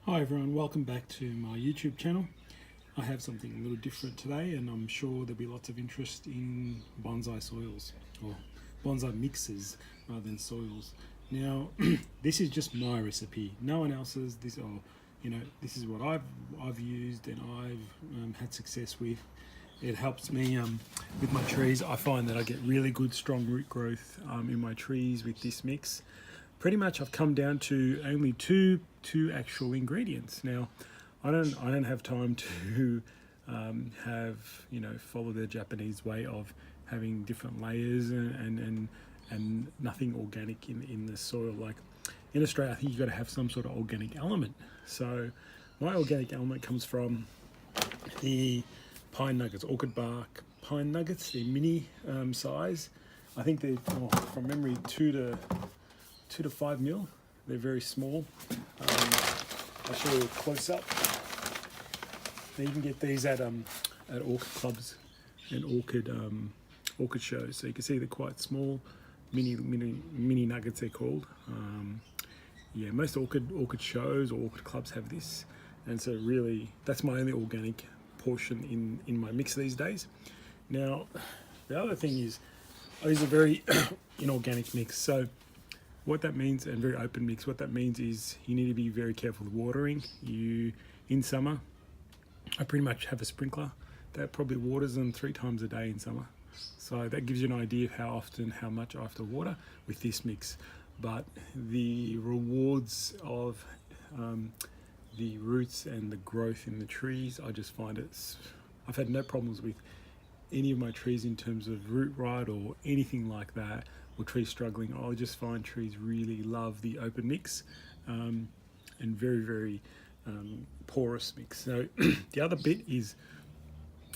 Hi everyone, welcome back to my YouTube channel. I have something a little different today and I'm sure there'll be lots of interest in bonsai soils or bonsai mixes rather than soils. Now this is just my recipe, no one else's. This is what I've used and I've had success with. It helps me with my trees. I find that I get really good strong root growth in my trees with this mix. Pretty much I've come down to only two actual ingredients. Now I don't have time to follow the Japanese way of having different layers and nothing organic in the soil. Like in Australia, I think you've got to have some sort of organic element. So my organic element comes from the pine nuggets, orchid bark pine nuggets. They're mini size. I think they're from memory 2 to 5 mil. They're very small. I'll show you a close up. Now you can get these at orchid clubs and orchid shows. So you can see they're quite small, mini nuggets they're called. Yeah, most orchid shows or orchid clubs have this, and so really that's my only organic portion in my mix these days. Now the other thing is I use a very inorganic mix. So what that means, and very open mix, what that means is you need to be very careful with watering. In summer, I pretty much have a sprinkler that probably waters them 3 times a day in summer. So that gives you an idea of how often, how much I have to water with this mix. But the rewards of the roots and the growth in the trees, I just find I've had no problems with any of my trees in terms of root rot or anything like that, or trees struggling. I just find trees really love the open mix and very porous mix. So the other bit is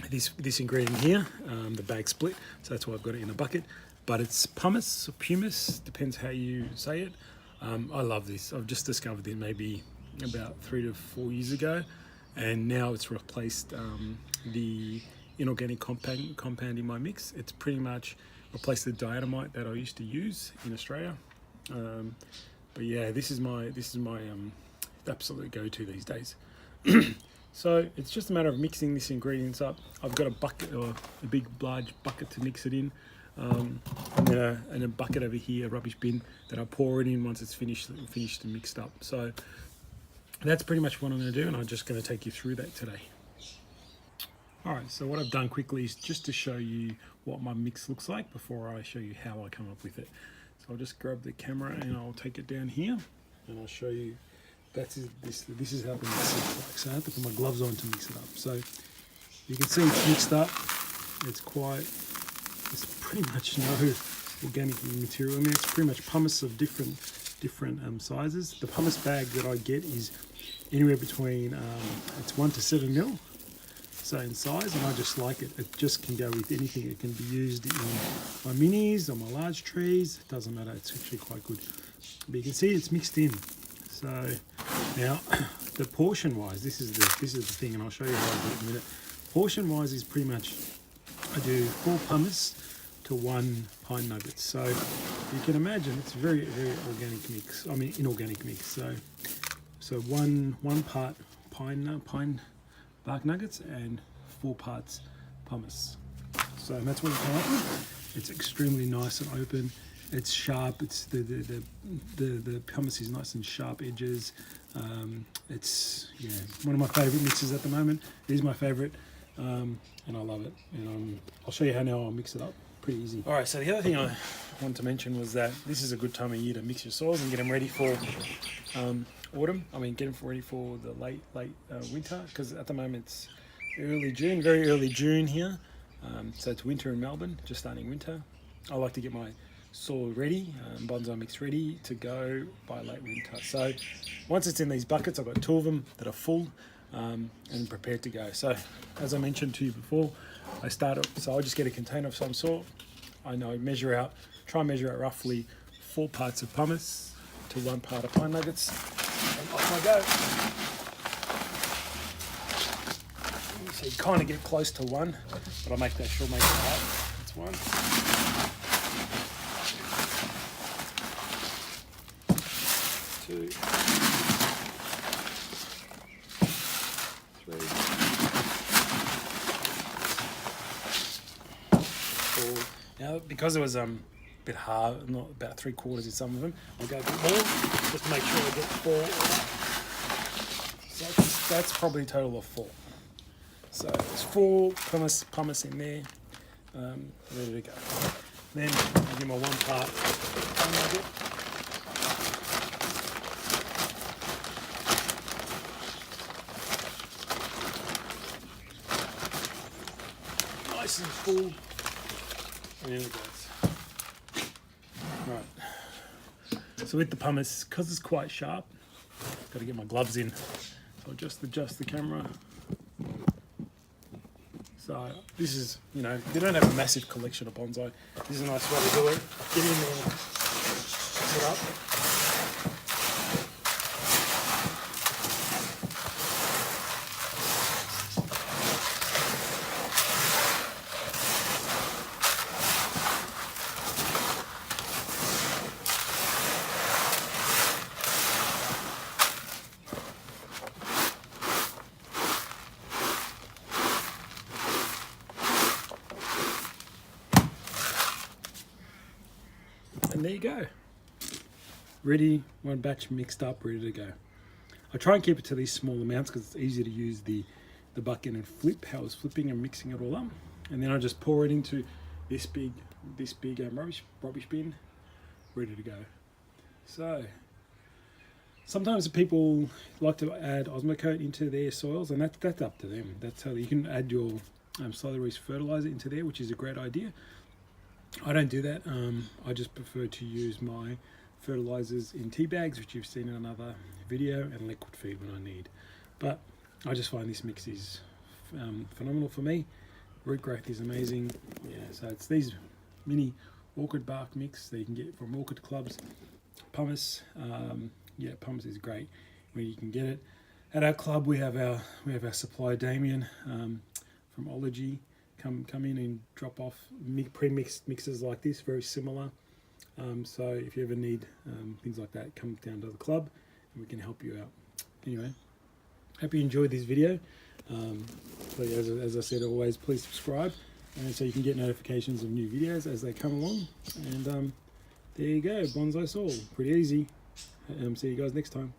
this ingredient here, the bag split. So that's why I've got it in a bucket, but it's pumice or pumice, depends how you say it. I love this. I've just discovered it maybe about 3 to 4 years ago, and now it's replaced the inorganic compound in my mix. It's pretty much replaced the dynamite that I used to use in Australia. But yeah, this is my absolute go-to these days. So it's just a matter of mixing these ingredients up. I've got a bucket, or a big large bucket to mix it in, and a bucket over here, a rubbish bin that I pour it in once it's finished and mixed up. So that's pretty much what I'm going to do, and I'm just going to take you through that today. Alright, so what I've done quickly is just to show you what my mix looks like before I show you how I come up with it. So I'll just grab the camera and I'll take it down here and I'll show you this is how the mix looks like. So I have to put my gloves on to mix it up. So you can see it's mixed up. There's pretty much no organic material in there. It's pretty much pumice of different sizes. The pumice bag that I get is anywhere between it's 1 to 7 mil. So in size, and I just like it. It just can go with anything. It can be used in my minis or my large trees. It doesn't matter. It's actually quite good. But you can see it's mixed in. So now, the portion-wise, this is the thing, and I'll show you how I do it in a minute. Portion-wise is pretty much I do 4 pumice to 1 pine nugget. So you can imagine it's a very organic mix. I mean inorganic mix. So one part pine bark nuggets and 4 parts pumice. So that's what you come up with. It's extremely nice and open. It's sharp. It's the pumice is nice and sharp edges. It's one of my favorite mixes at the moment. It is my favorite, and I love it. And I'll show you how now I'll mix it up. Pretty easy. All right. So the other thing I wanted to mention was that this is a good time of year to mix your soils and get them ready for autumn. I mean, get them ready for the late winter, because at the moment it's early June, very early June here. So it's winter in Melbourne, just starting winter. I like to get my soil ready, bonsai mix ready to go by late winter. So once it's in these buckets, I've got 2 of them that are full and prepared to go. So as I mentioned to you before, I just get a container of some sort. I know, try and measure out roughly 4 parts of pumice to 1 part of pine nuggets. And off I go. So you kind of get close to 1, but I'll make it right. That's 1. 2. because it was a bit hard, not about 3/4 in some of them, I'll go a bit more just to make sure I get 4. So that's probably a total of 4. So there's 4 pumice in there, ready to go. Then I'll do my 1 part nugget. Nice and full. And there it goes. Right. So with the pumice, because it's quite sharp, got to get my gloves in. So I'll just adjust the camera. So this is, you know, if you don't have a massive collection of bonsai, this is a nice way to do it. Get in there, set up. And there you go. Ready, 1 batch mixed up, ready to go. I try and keep it to these small amounts because it's easy to use the bucket and flip, how I was flipping and mixing it all up. And then I just pour it into this big rubbish bin, ready to go. So sometimes people like to add Osmocote into their soils, and that's up to them. That's how you can add your solid waste fertilizer into there, which is a great idea. I don't do that. I just prefer to use my fertilizers in tea bags, which you've seen in another video, and liquid feed when I need. But I just find this mix is phenomenal for me. Root growth is amazing. Yeah, so it's these mini orchid bark mix that you can get from orchid clubs. Pumice, yeah, pumice is great where you can get it. At our club, we have our supplier Damian from Ology. Come in and drop off pre-mixed mixes like this, very similar. So if you ever need things like that, come down to the club and we can help you out. Anyway, hope you enjoyed this video. Please, as I said, always please subscribe, and so you can get notifications of new videos as they come along. And there you go, bonsai soil, pretty easy. See you guys next time.